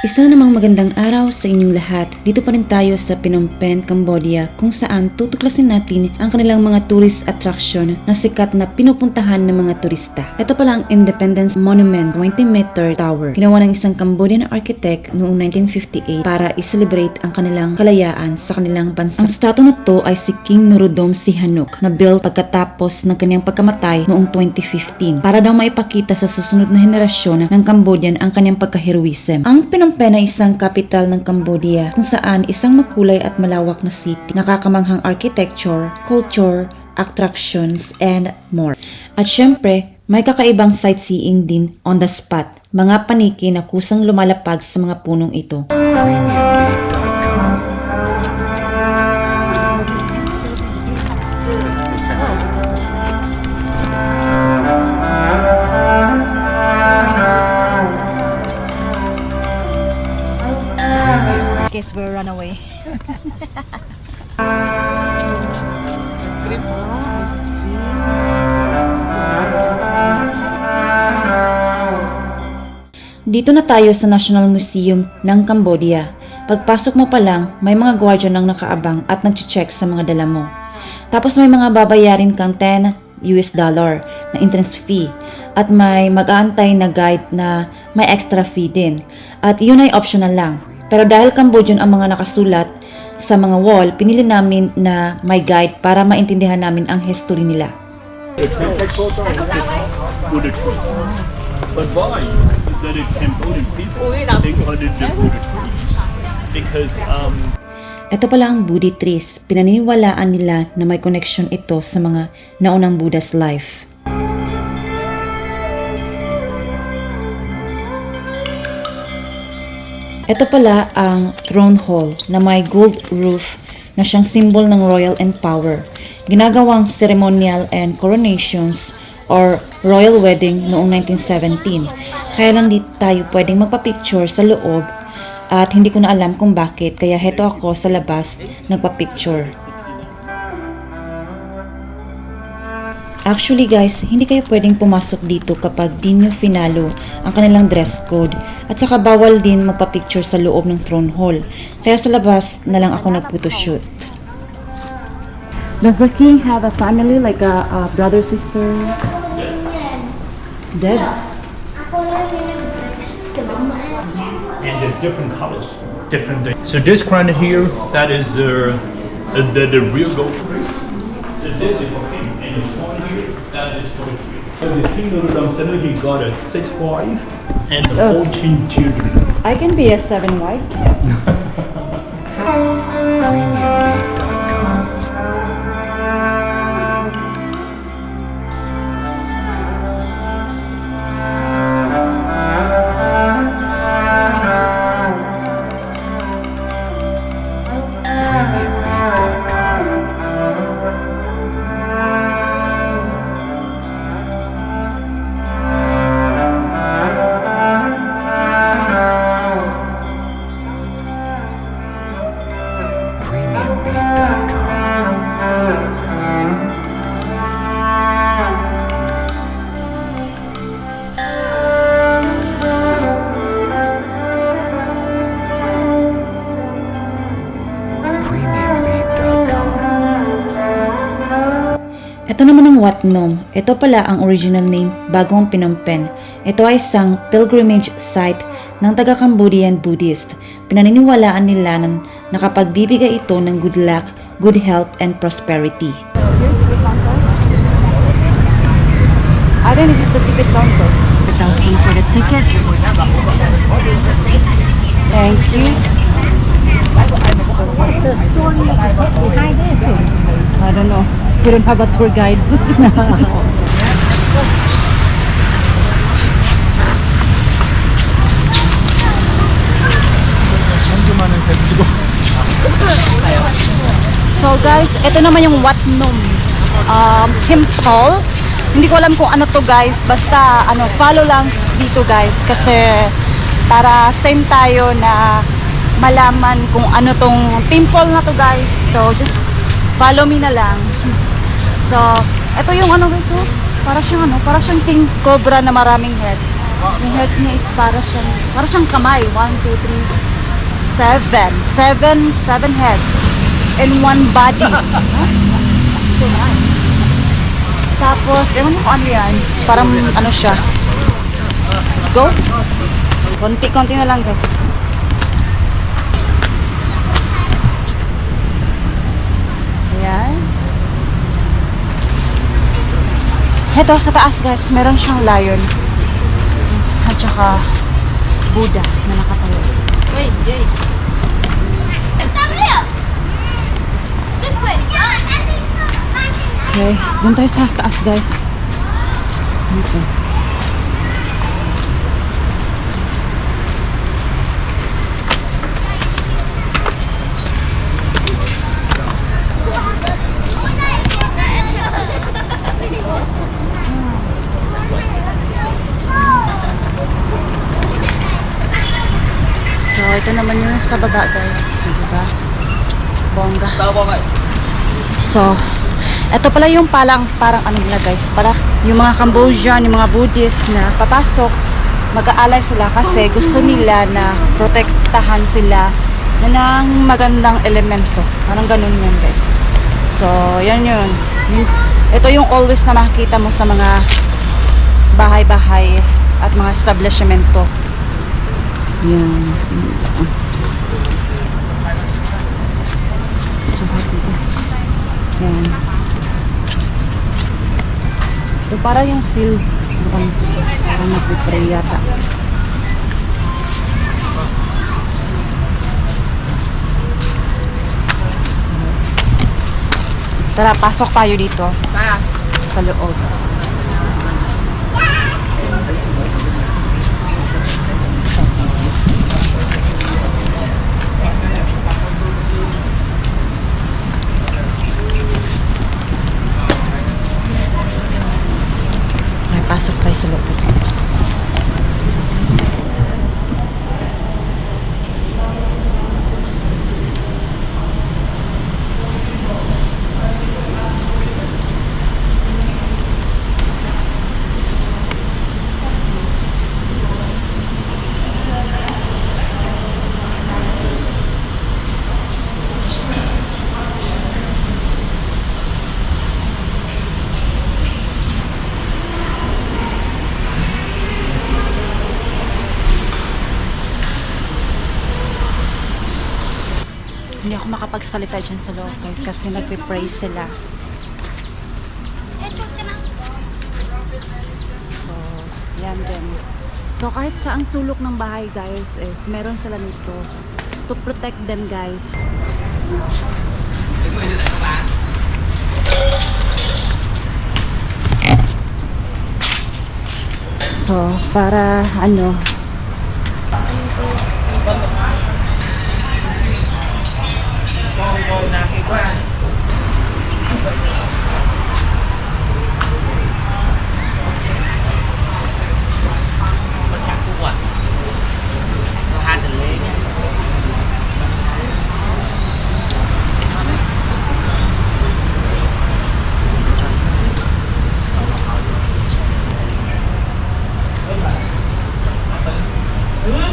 Isa na namang magandang araw sa inyong lahat. Dito pa rin tayo sa Phnom Penh, Cambodia kung saan tutuklasin natin ang kanilang mga tourist attraction na sikat na pinupuntahan ng mga turista. Ito pala ang Independence Monument 20-meter tower. Ginawa ng isang Cambodian architect noong 1958 para i-celebrate ang kanilang kalayaan sa kanilang bansa. Ang statue na to ay si King Norodom Sihanouk na built pagkatapos ng kanyang pagkamatay noong 2015 para daw maipakita sa susunod na henerasyon ng Cambodian ang kanyang pagka-heroism. Ang Phnom Penh ay isang capital ng Cambodia kung saan isang makulay at malawak na city, nakakamanghang architecture, culture, attractions, and more. At syempre, may kakaibang sightseeing din on the spot, mga paniki na kusang lumalapag sa mga punong ito. Guess we'll run away. Dito na tayo sa National Museum ng Cambodia. Pagpasok mo pa lang, may mga guardian ang nakaabang at nag-check sa mga dala mo. Tapos may mga babayarin kang $10 na entrance fee at may mag-aantay na guide na may extra fee din. At yun ay optional lang. Pero dahil Cambodian ang mga nakasulat sa mga wall, pinili namin na may guide para maintindihan namin ang history nila. But why the Cambodian people they called it the Buddha trees? Because Ito pala ang Bodhi trees. Pinaniniwalaan nila na may connection ito sa mga naunang Buddha's life. Ito pala ang throne hall na may gold roof na siyang symbol ng royal and power. Ginagawang ceremonial and coronations or royal wedding noong 1917. Kaya lang di tayo pwedeng magpa-picture sa loob at hindi ko na alam kung bakit. Kaya heto ako sa labas nagpa-picture. Actually guys, hindi kayo pwedeng pumasok dito kapag di nyo finalo ang kanilang dress code at saka bawal din magpa-picture sa loob ng throne hall. Kaya sa labas na lang ako nag-photoshoot. Does the king have a family like a brother, sister? Dead? and the different colors, different. So this crown here, that is the real gold tree. So this is for him, and this one here, that is for the tree. The king of Ramsana, he got a 6 wife and 14 children. I can be a 7 wife. Ito naman ang Wat Nom. Ito pala ang original name bago ang Phnom Penh. Ito ay isang pilgrimage site ng taga-Cambodian Buddhist. Pinaniniwalaan nila na nakapagbibigay ito ng good luck, good health, and prosperity. I think this is the ticket counter. 1,000 for the tickets. Thank you. So what's the story behind this? I don't know. We don't have a tour guide. So guys, ito naman yung Wat Nom temple. Hindi ko alam kung ano to guys. Basta follow lang dito guys. Kasi para same tayo na malaman kung ano tong temple na to guys. So just follow me na lang. So, ito yung guys, para siyang king cobra na maraming heads. Yung head niya is para siyang kamay. 1, 2, 3, 7 heads in one body. So nice. Tapos, ewan ko ano yan. Parang ano siya. Let's go. Konti-konti na lang guys. Ayan. Ito sa taas guys, meron siyang lion. At saka Buddha na nakatayo. Okay, dun tayo sa taas guys. Dito. So, ito naman yung sa baba guys. Diba? Bongga. So, ito pala yung parang ano nila guys. Para yung mga Cambodian, yung mga Buddhist na papasok, mag-aalay sila kasi gusto nila na protektahan sila na ng magandang elemento. Parang ganun yun guys. So, yan yun. Ito yung always na makikita mo sa mga bahay-bahay at mga establishmento. Yan. Yan. Ito para yung seal. Parang nagpipray yata. So, tara, pasok tayo dito. Sa loob. Pasok tayo sa loob. Hindi ako makapagsalita dyan sa loob guys kasi nagpe-praise sila. So, yan din. So, kahit saang sulok ng bahay guys is meron sila nito to protect them guys. So, para ano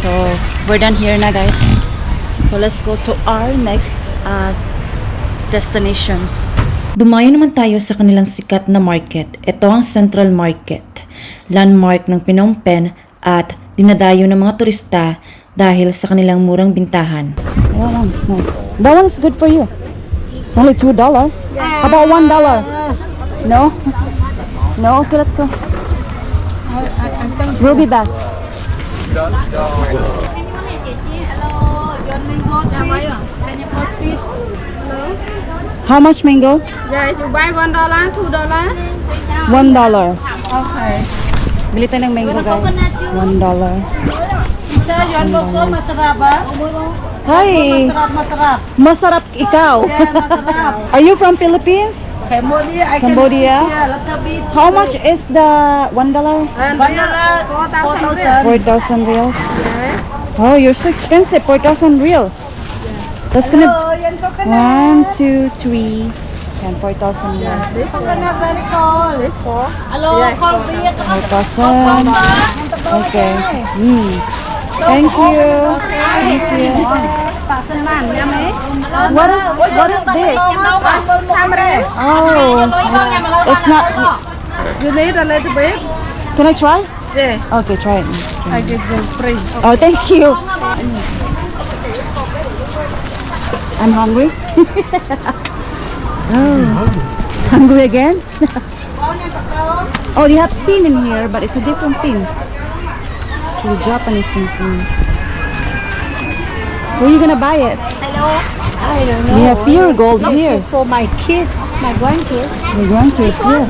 So, we're done here na guys. So, let's go to our next destination. Dumayo naman tayo sa kanilang sikat na market. Ito ang Central Market, landmark ng Phnom Penh at dinadayo ng mga turista dahil sa kanilang murang bintahan. That one's nice. That one's good for you. It's only $2. How about $1? No? No? Okay, let's go. We'll be back. How much mango? Yeah, if you buy $1, $2. $1. Okay. Bili tayo ng mango guys. $1. Sir, you want local masarap ba? Hi! Masarap. Masarap ikaw. Yeah, masarap. Are you from Philippines? Cambodia, I Cambodia? can yeah, little bit. How much is the $1? And $4,000. 4,000 real. Yes. Oh, you're so expensive. 4,000 real. That's gonna Oh, yan coconut. 1, 2, 3, Yan, 4,000 yan. Hello, call me. 4,000. Okay. Thank you. Thank you. What is this? Oh, it's not. You need a little bit? Can I try? Yeah. Okay, try it. I give them free. Oh, thank you. I'm hungry. Oh, hungry again? Oh, they have pin in here, but it's a different pin. It's a Japanese pin. Where are you gonna buy it? I don't know. We have pure gold here. For my kids, my grandkids. The grandkids, yeah.